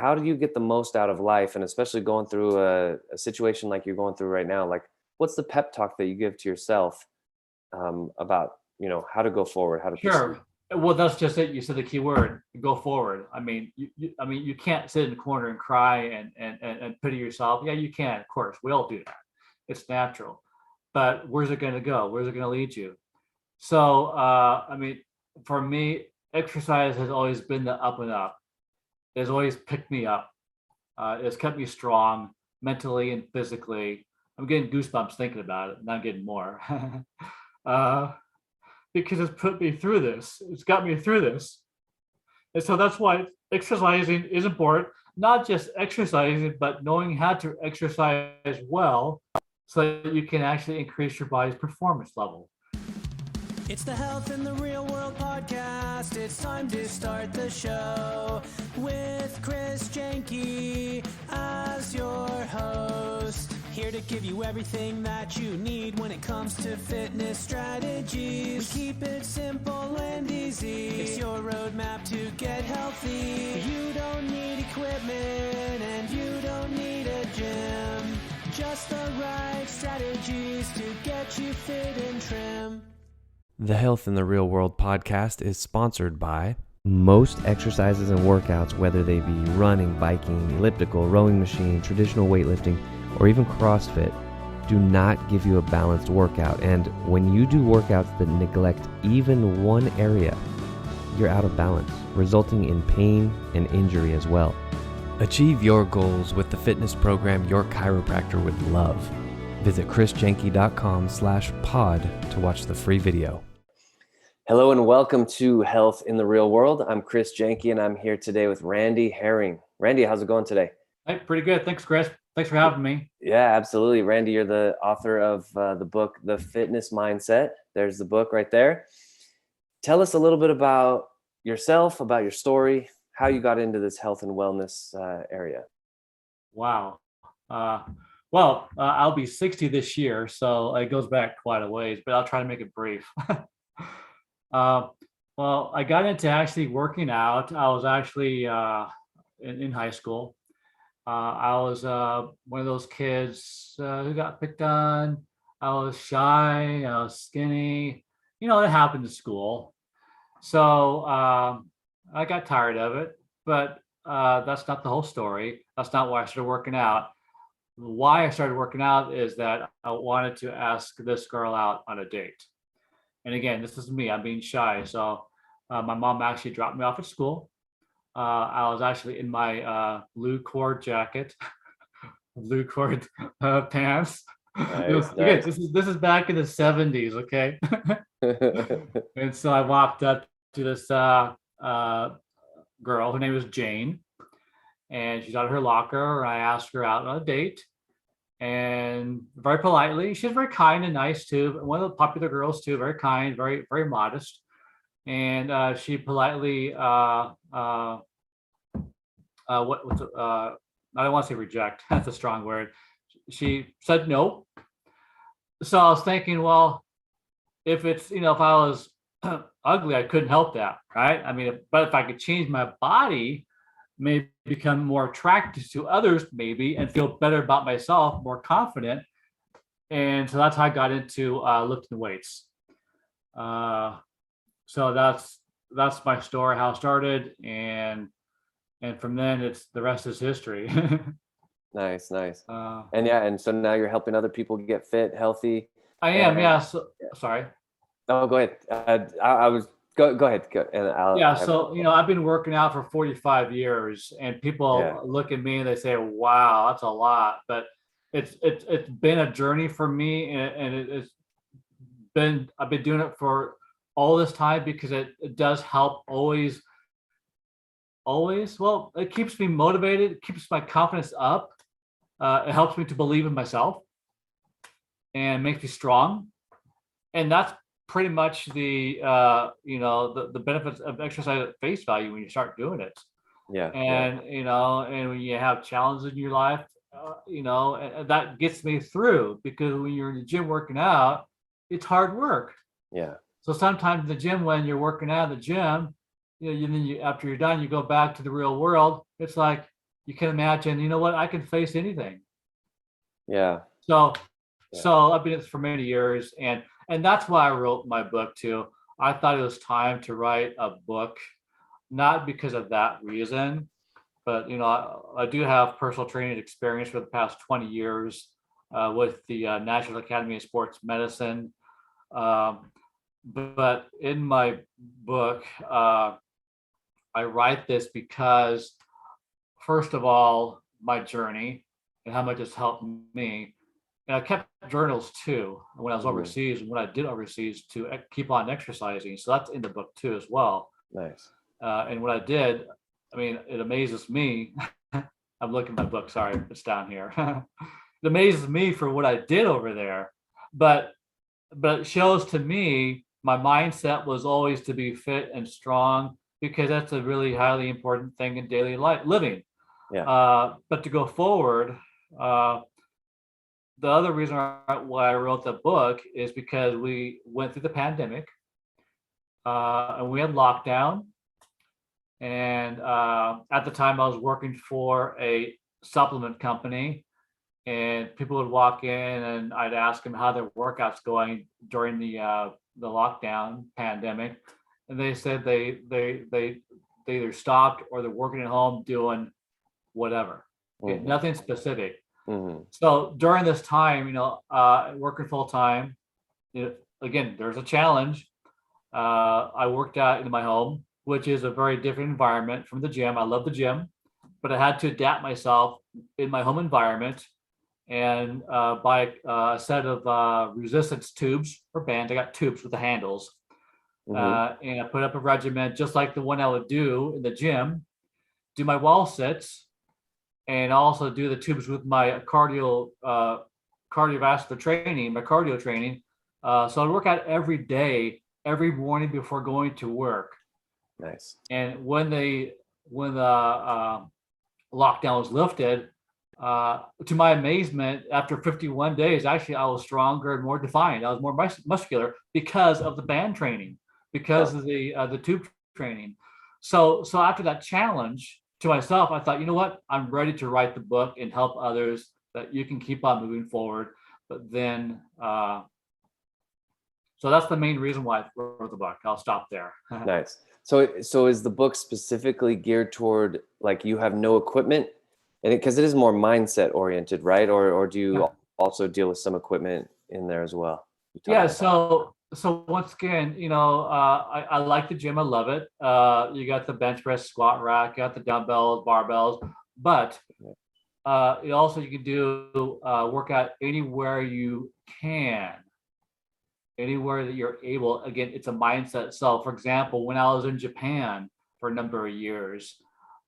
how do you get the most out of life? And especially going through a situation like you're going through right now, like what's the pep talk that you give to yourself about, how to go forward, how to proceed? Sure. Well, that's just it. You said the key word, go forward. I mean, you can't sit in the corner and cry and pity yourself. Yeah, you can, of course. We all do that. It's natural. But where's it going to go? Where's it going to lead you? So, for me, exercise has always been the up and up. It has always picked me up. It's kept me strong mentally and physically. I'm getting goosebumps thinking about it, and I'm getting more. uh, because it's put me through this. It's got me through this. And so that's why exercising is important, not just exercising, but knowing how to exercise well so that you can actually increase your body's performance level. It's the Health in the Real World podcast. It's time to start the show with Chris Janke as your host. Here to give you everything that you need when it comes to fitness strategies. We keep it simple and easy. It's your roadmap to get healthy. You don't need equipment and you don't need a gym. Just the right strategies to get you fit and trim. The Health in the Real World podcast is sponsored by most exercises and workouts, whether they be running, biking, elliptical, rowing machine, traditional weightlifting, or even CrossFit, do not give you a balanced workout. And when you do workouts that neglect even one area, you're out of balance, resulting in pain and injury as well. Achieve your goals with the fitness program your chiropractor would love. Visit chrisjanke.com/pod to watch the free video. Hello and welcome to Health in the Real World. I'm Chris Janke and I'm here today with Randy Herring. Randy, how's it going today? Hey, pretty good. Thanks, Chris. Thanks for having me. Yeah, absolutely. Randy, you're the author of the book, The Fitness Mindset. There's the book right there. Tell us a little bit about yourself, about your story, how you got into this health and wellness area. Wow. I'll be 60 this year, so it goes back quite a ways, but I'll try to make it brief. I got into actually working out. I was actually in high school. I was one of those kids who got picked on. I was shy, I was skinny. It happened in school. So I got tired of it, but that's not the whole story. That's not why I started working out. Why I started working out is that I wanted to ask this girl out on a date. And again, this is me, I'm being shy. So my mom actually dropped me off at school. I was actually in my blue cord jacket, blue cord pants. Nice. Okay, this is back in the 70s, okay? And so I walked up to this girl, her name was Jane, and she's out of her locker, and I asked her out on a date. And very politely, she's very kind and nice too. One of the popular girls too, very kind, very, very modest. And she politely, I don't want to say reject. That's a strong word. She said no. So I was thinking, well, if I was ugly, I couldn't help that, right? But if I could change my body, maybe become more attractive to others, maybe, and feel better about myself, more confident. And so that's how I got into lifting weights. So that's my story, how it started, and from then the rest is history. Nice. And so now you're helping other people get fit, healthy. I am, yeah. So, sorry. Oh, go ahead. I was go ahead. I've been working out for 45 years, and people look at me and they say, "Wow, that's a lot." But it's been a journey for me, and I've been doing it for all this time because it does help always. Well, it keeps me motivated. It keeps my confidence up. It helps me to believe in myself and makes me strong. And that's pretty much the benefits of exercise at face value when you start doing it. And when you have challenges in your life, and that gets me through, because when you're in the gym working out, it's hard work. Yeah. So sometimes in the gym, when you're working out in the gym, after you're done, you go back to the real world. It's like you can imagine, you know what, I can face anything. Yeah. So, Yeah. so I've been doing this for many years, and that's why I wrote my book too. I thought it was time to write a book, not because of that reason, but I do have personal training experience for the past 20 years with the National Academy of Sports Medicine. Um, but in my book, I write this because, first of all, my journey and how much it's helped me. And I kept journals too when I was Mhm. overseas and when I did overseas to keep on exercising. So that's in the book too as well. Nice. And what I did, I mean, it amazes me. I'm looking at my book. Sorry, it's down here. It amazes me for what I did over there, but it shows to me my mindset was always to be fit and strong because that's a really highly important thing in daily life living. Yeah. But to go forward, the other reason why I wrote the book is because we went through the pandemic and we had lockdown. And at the time, I was working for a supplement company, and people would walk in, and I'd ask them how their workouts going during the lockdown pandemic, and they said they either stopped or they're working at home doing whatever, okay, Mhm. nothing specific. Mhm. So during this time, working full time, again, there's a challenge. I worked out in my home, which is a very different environment from the gym. I love the gym, but I had to adapt myself in my home environment and buy a set of resistance tubes or bands. I got tubes with the handles. Mhm. And I put up a regimen just like the one I would do in the gym, do my wall sits, and also do the tubes with my cardiovascular training, my cardio training. So I work out every day, every morning before going to work. Nice. And when the lockdown was lifted, to my amazement, after 51 days, actually I was stronger and more defined. I was more muscular because of the band training, because Oh, of the tube training. So after that challenge to myself, I thought, you know what, I'm ready to write the book and help others that you can keep on moving forward. But then, so that's the main reason why I wrote the book. I'll stop there. nice. So is the book specifically geared toward, like, you have no equipment, and because it is more mindset oriented, right? Or do you Yeah. also deal with some equipment in there as well? You talk Yeah, about that. so once again, I like the gym. I love it. You got the bench press, squat rack, you got the dumbbells, barbells, but you can do workout anywhere you can, anywhere that you're able. Again, it's a mindset. So, for example, when I was in Japan for a number of years,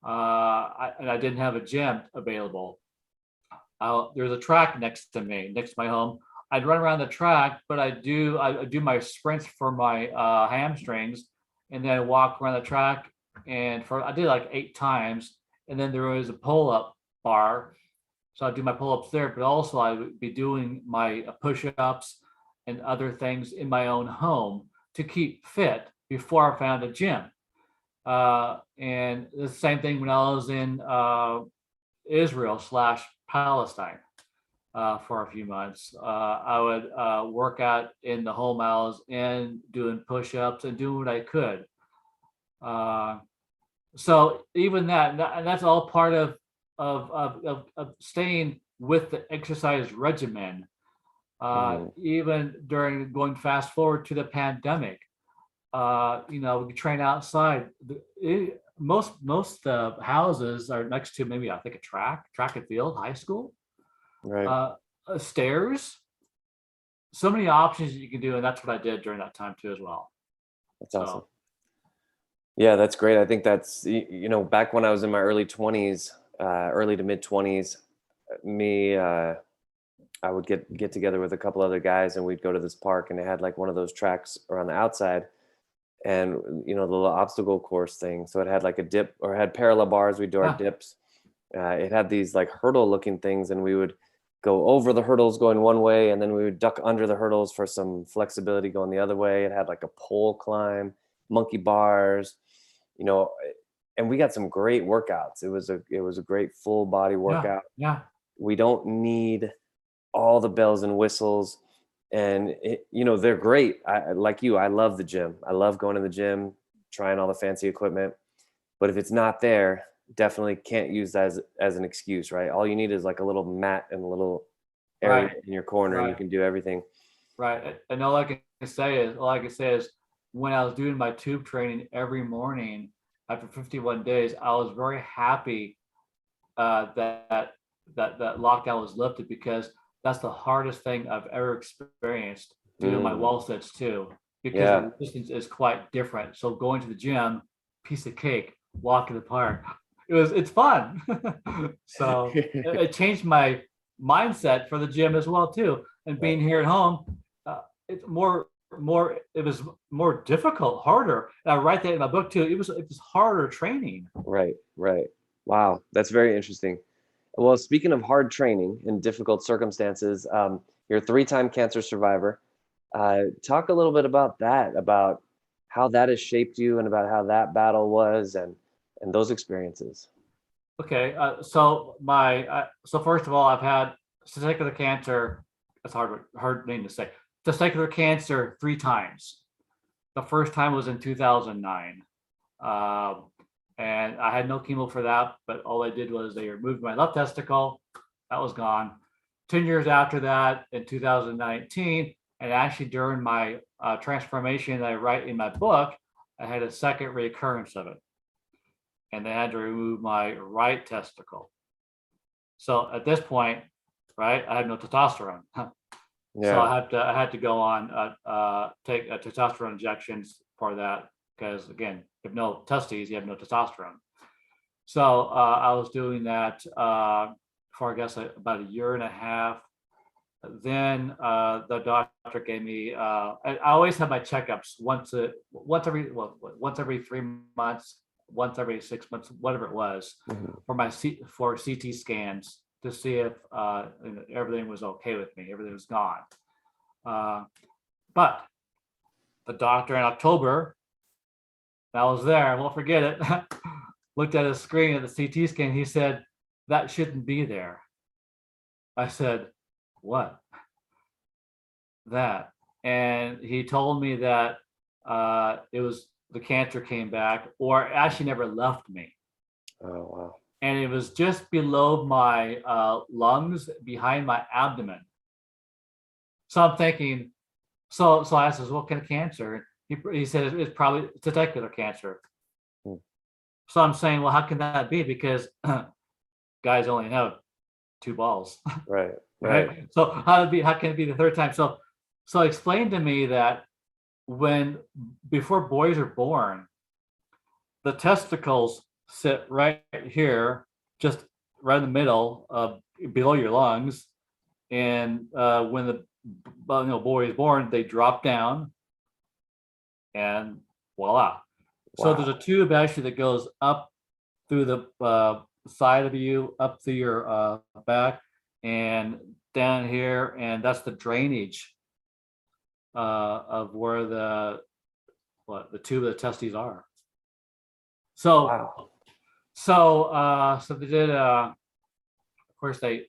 and I didn't have a gym available, there's a track next to me, next to my home. I'd run around the track, but I do my sprints for my hamstrings, and then I walk around the track, and I did like 8 times, and then there was a pull up bar, so I do my pull ups there, but also I would be doing my push ups and other things in my own home to keep fit before I found a gym. And the same thing when I was in Israel slash Palestine for a few months. I would work out in the home I was in, doing push-ups and doing what I could. So even that, and that's all part of staying with the exercise regimen. Mhm. Even during going fast forward to the pandemic, we can train outside. Most houses are next to maybe I think a track and field, high school, Right. uh, stairs. So many options that you can do, and that's what I did during that time too as well. That's awesome. So Yeah, that's great. I think that's, back when I was in my early 20s, early to mid 20s, me, I would get together with a couple other guys, and we'd go to this park, and they had like one of those tracks around the outside, and the little obstacle course thing. So it had like a dip, or it had parallel bars. We'd do our yeah, dips. It had these like hurdle looking things, and we would go over the hurdles going one way, and then we would duck under the hurdles for some flexibility going the other way. It had like a pole climb, monkey bars, you know and we got some great workouts. It was a great full body workout. Yeah. We don't need all the bells and whistles, and they're great. I like you. I love the gym. I love going to the gym, trying all the fancy equipment. But if it's not there, definitely can't use that as an excuse, right? All you need is like a little mat and a little area Right. in your corner, and you Right. can do everything. Right. And all I can say is when I was doing my tube training every morning after 51 days, I was very happy that lockdown was lifted, because that's the hardest thing I've ever experienced doing my wall sits too, because Yeah. the resistance is quite different. So going to the gym, piece of cake, walk in the park, it's fun. So it changed my mindset for the gym as well too. And being here at home, it's it was more difficult, harder. And I write that in my book too. It was harder training. Right. Wow, that's very interesting. Well, speaking of hard training in difficult circumstances, you're a 3-time cancer survivor. Talk a little bit about that, about how that has shaped you, and about how that battle was, and those experiences. Okay, so first of all, I've had testicular cancer. That's hard name to say. Testicular cancer 3 times. The first time was in 2009, and I had no chemo for that. But all they did was they removed my left testicle. That was gone. 10 years after that, in 2019, and actually during my transformation that I write in my book, I had a second recurrence of it, and they had to remove my right testicle. So at this point, right, I have no testosterone. Yeah. So I had to go on take testosterone injections for that, because again, if you have no testes, you have no testosterone. So I was doing that for I guess about a year and a half. Then the doctor gave me. I always have my checkups once every 3 months, once every 6 months, whatever it was, for CT scans to see if everything was okay with me, everything was gone. But the doctor in October, I was there, I won't forget it, looked at his screen at the CT scan. He said, "That shouldn't be there." I said, "What?" That. And he told me that it was the cancer came back, or actually never left me. Oh, wow. And it was just below my lungs, behind my abdomen. So I'm thinking, so I asked, "What kind of cancer?" He said it's probably testicular cancer. So I'm saying, well, how can that be? Because guys only have 2 balls. Right. So how can it be the 3rd time? So explain to me that before boys are born, the testicles sit right here, just right in the middle of below your lungs, and when the boy is born, they drop down, and voila. So there's a tube actually that goes up through the side of you, up through your back, and down here, and that's the drainage of where the tube of the testes are. So Wow. so they did. Of course, they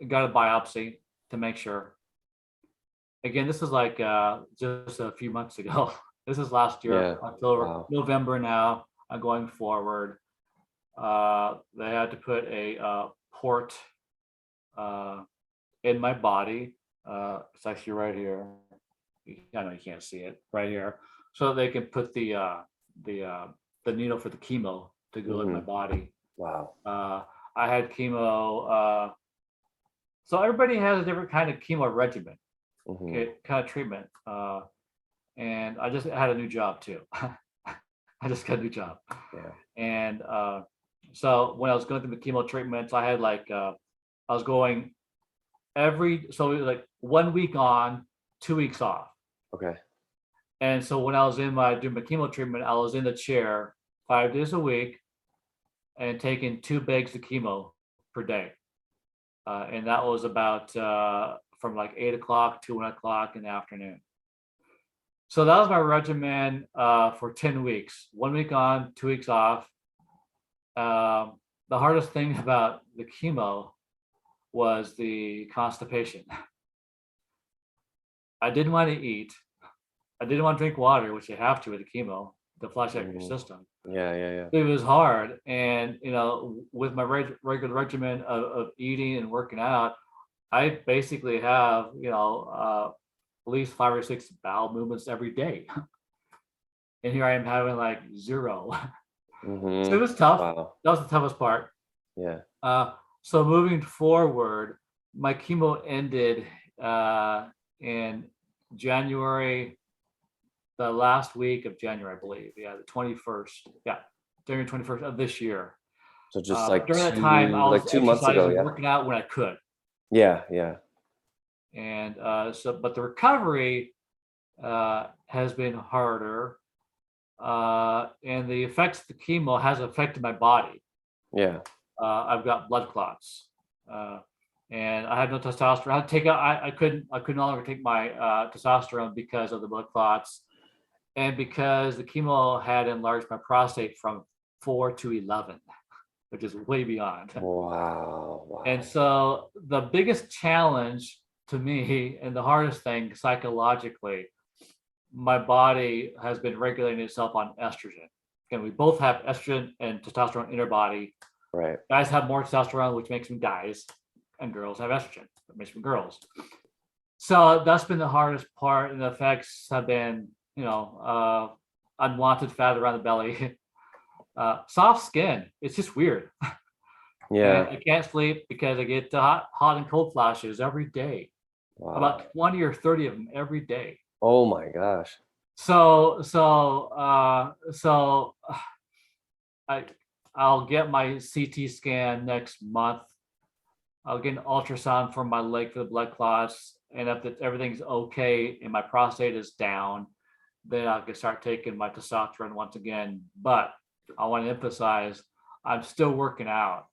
got a biopsy to make sure. Again, this is like just a few months ago. This is last year, October, November now. I'm going forward. They had to put a port in my body. It's actually right here. I know you can't see it, right here, so they can put the needle for the chemo to go in my body. Wow. I had chemo. So everybody has a different kind of chemo regimen, kind of treatment. And I just had a new job too. I just got a new job. Yeah. And so when I was going through the chemo treatments, I had I was going so it was like 1 week on, 2 weeks off. Okay. And so when I was doing my chemo treatment, I was in the chair 5 days a week and taking 2 bags of chemo per day. And that was about from like 8 o'clock to 1 o'clock in the afternoon. So that was my regimen for 10 weeks, 1 week on, 2 weeks off. The hardest thing about the chemo was the constipation. I didn't want to eat. I didn't want to drink water, which you have to with the chemo to flush out your system. Yeah. It was hard. And, with my regular regimen of eating and working out, I basically have, at least 5 or 6 bowel movements every day. And here I am having like 0. So it was tough. Wow. That was the toughest part. Yeah. So moving forward, my chemo ended in January, the last week of January, I believe. Yeah, the 21st. Yeah, January 21st of this year. So just like during that time, I was 2 months ago. exercising, Yeah. working out when I could. Yeah. And but the recovery has been harder. And the effects of the chemo has affected my body. Yeah. I've got blood clots, and I had no testosterone. I had to take out. I could no longer take my testosterone because of the blood clots, and because the chemo had enlarged my prostate from 4 to 11, which is way beyond. Wow. And so the biggest challenge to me, and the hardest thing psychologically, my body has been regulating itself on estrogen. And we both have estrogen and testosterone in our body. Right. Guys have more testosterone, which makes them guys, and girls have estrogen, that makes them girls. So that's been the hardest part, and the effects have been, unwanted fat around the belly, soft skin. It's just weird. Yeah. And I can't sleep because I get hot and cold flashes every day. Wow. About 20 or 30 of them every day. Oh my gosh. So I'll get my CT scan next month. I'll get an ultrasound for my leg for the blood clots, and if everything's okay and my prostate is down, then I can start taking my testosterone once again. But I want to emphasize, I'm still working out.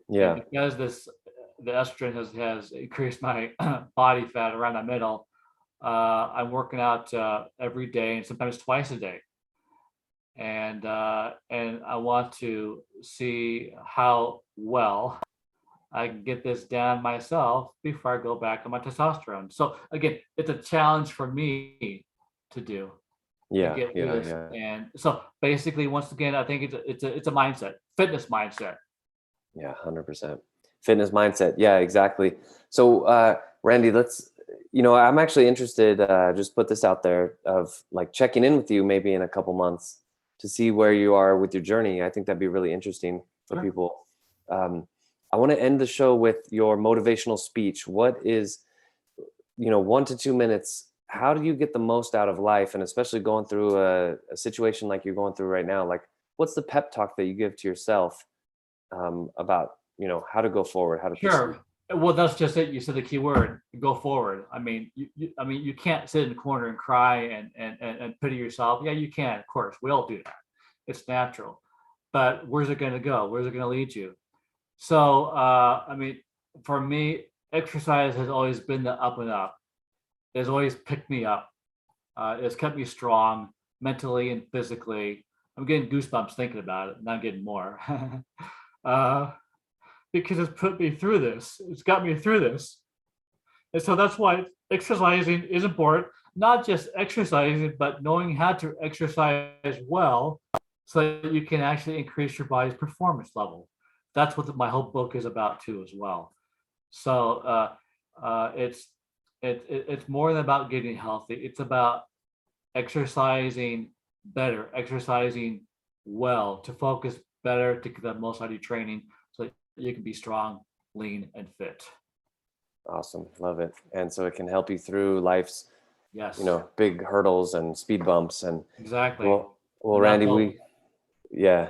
Yeah. And because the estrogen has increased my body fat around the middle, I'm working out every day and sometimes twice a day. And I want to see how well I can get this down myself before I go back on my testosterone. So again, it's a challenge for me to do. Yeah. To get through this. And so basically, once again, I think it's a mindset, fitness mindset. Yeah, 100%. Fitness mindset. Yeah, exactly. So Randy, I'm actually interested, just put this out there, of like checking in with you maybe in a couple months to see where you are with your journey. I think that'd be really interesting for Sure. people. I want to end the show with your motivational speech. What is, 1 to 2 minutes, how do you get the most out of life? And especially going through a situation like you're going through right now, like what's the pep talk that you give to yourself about, how to go forward, how to Sure. proceed? Well, that's just it. You said the key word, go forward. I mean, you can't sit in the corner and cry and pity yourself. Yeah, you can, of course. We all do that. It's natural. But where's it going to go? Where's it going to lead you? So, for me, exercise has always been the up and up. It's always picked me up. It's kept me strong mentally and physically. I'm getting goosebumps thinking about it, and I'm getting more. Because it's put me through this. It's got me through this. And so that's why exercising is important. Not just exercising, but knowing how to exercise well so that you can actually increase your body's performance level. That's what my whole book is about too, as well. So it's more than about getting healthy. It's about exercising better, exercising well, to focus better, to get the most out of your training, so that you can be strong, lean, and fit. Awesome. Love it. And so it can help you through life's, Yes. big hurdles and speed bumps. And Exactly. well, And Randy, yeah.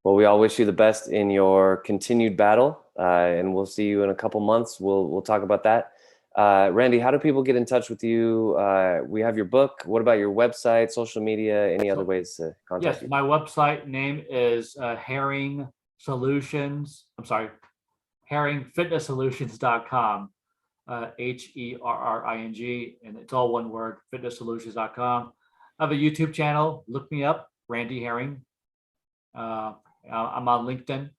Well, we all wish you the best in your continued battle, and we'll see you in a couple months. We'll talk about that. Randy, how do people get in touch with you? We have your book. What about your website, social media, any other ways to contact Yes, you? my website name is Herring Solutions. I'm sorry, herringfitnesssolutions.com. HERRING, and it's all one word, fitnesssolutions.com. I have a YouTube channel. Look me up, Randy Herring. I'm on LinkedIn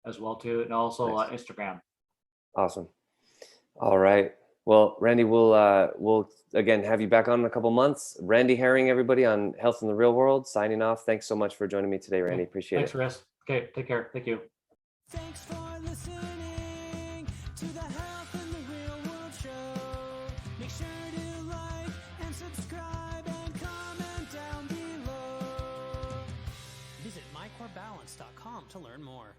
as well too, and also Nice. Instagram. Awesome. All right. Well, Randy, we'll again have you back on in a couple months. Randy Herring, everybody, on Health in the Real World, signing off. Thanks so much for joining me today, Randy. Appreciate Thanks, it. Chris. Okay, take care. Thank you. Thanks for listening to the Health in the Real World show. Make sure to like and subscribe and comment down below. Visit mycorebalance.com to learn more.